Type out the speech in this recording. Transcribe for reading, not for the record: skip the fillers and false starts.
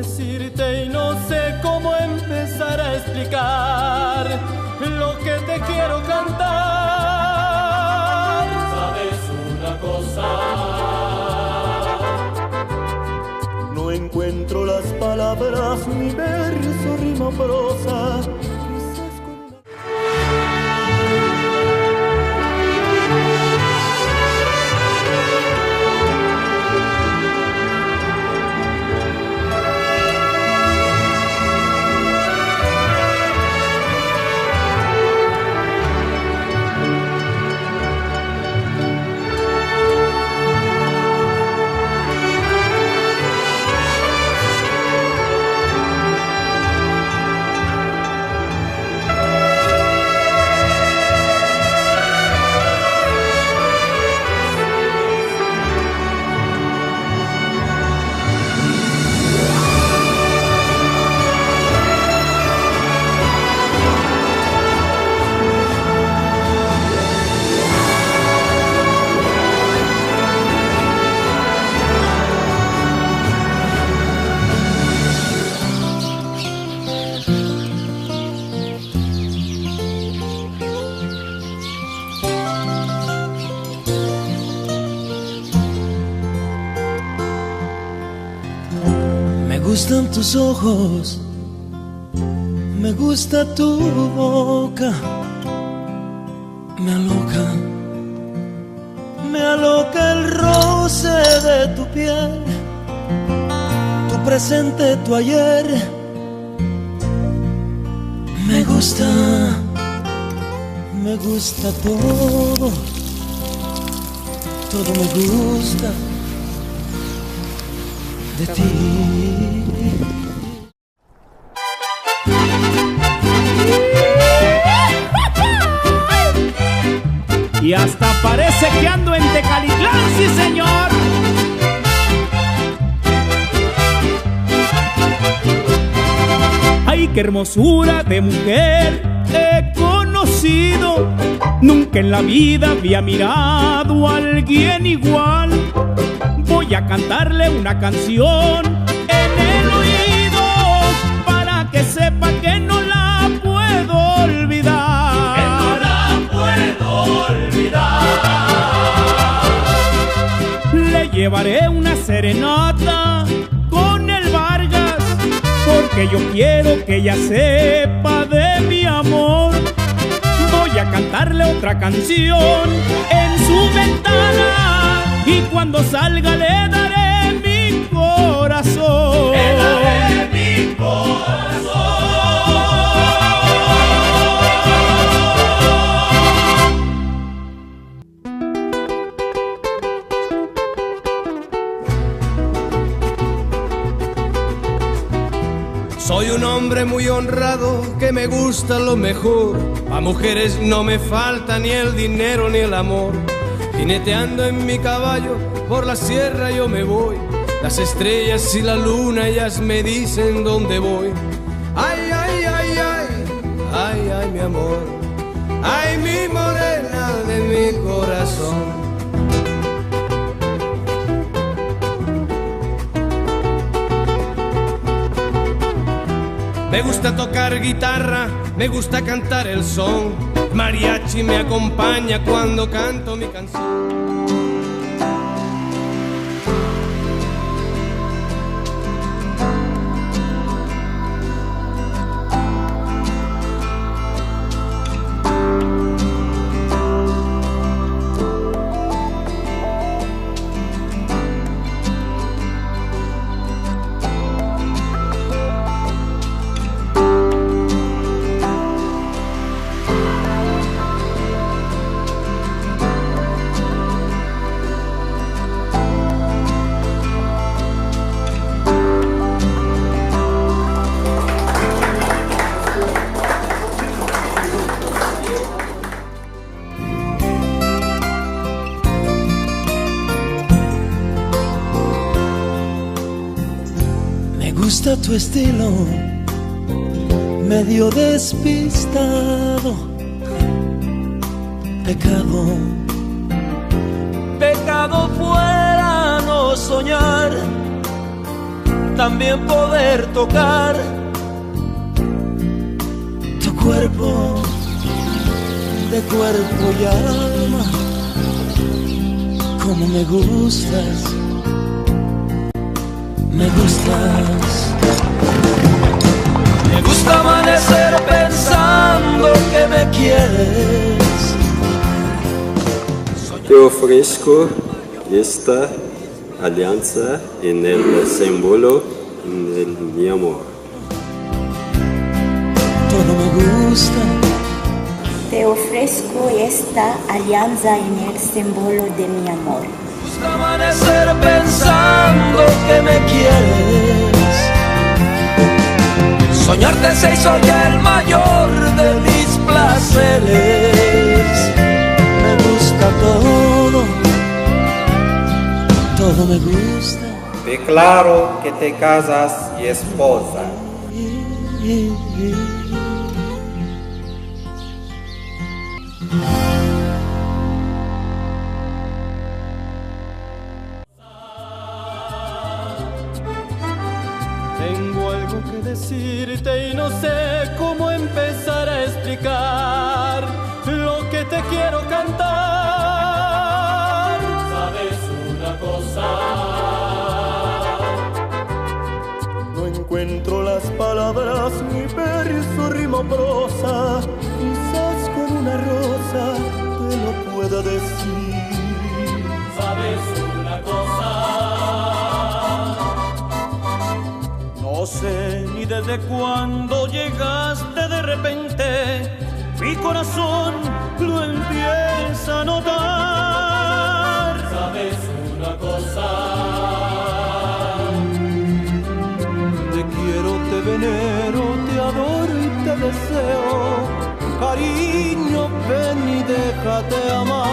decirte y no sé cómo empezar a explicar lo que te quiero cantar. ¿Sabes una cosa? No encuentro las palabras, ni verso, rima, prosa. Me gustan tus ojos, me gusta tu boca, me aloca el roce de tu piel, tu presente, tu ayer. Me gusta todo, todo me gusta de ti. Y hasta parece que ando en Tecalitlán, sí señor. Ay, qué hermosura de mujer he conocido. Nunca en la vida había mirado a alguien igual. Voy a cantarle una canción en el oído para que sepa que no la puedo olvidar. Que no la puedo olvidar. Le llevaré una serenata con el Vargas, porque yo quiero que ella sepa de mi amor. Voy a cantarle otra canción en su ventana, y cuando salga le daré mi corazón. Le daré mi corazón. Soy un hombre muy honrado que me gusta lo mejor. A mujeres no me falta ni el dinero ni el amor. Jineteando en mi caballo por la sierra yo me voy. Las estrellas y la luna ellas me dicen dónde voy. Ay, ay, ay, ay, ay, ay, mi amor. Ay, mi morena de mi corazón. Me gusta tocar guitarra, me gusta cantar el son. Mariachi me acompaña cuando canto mi canción. Me gusta tu estilo, medio despistado. Pecado fuera no soñar también poder tocar tu cuerpo de cuerpo y alma. Como me gustas, me gustas. Me gusta amanecer pensando que me quieres. Te ofrezco esta alianza en el símbolo de mi amor. Todo me gusta. Te ofrezco esta alianza en el símbolo de mi amor. Me gusta amanecer pensando que me quieres. Soñarte se hizo ya el mayor de mis placeres. Me gusta todo me gusta. Declaro que te casas y esposa. Tengo algo que decirte y no sé cómo empezar a explicar lo que te quiero cantar. ¿Sabes una cosa? No encuentro las palabras, ni verso, rima o prosa. Quizás con una rosa te lo pueda decir. ¿Sabes una cosa? No sé ni desde cuándo llegaste de repente, mi corazón lo empieza a notar. ¿Sabes una cosa? Te quiero, te venero, te adoro y te deseo. Cariño, ven y déjate amar.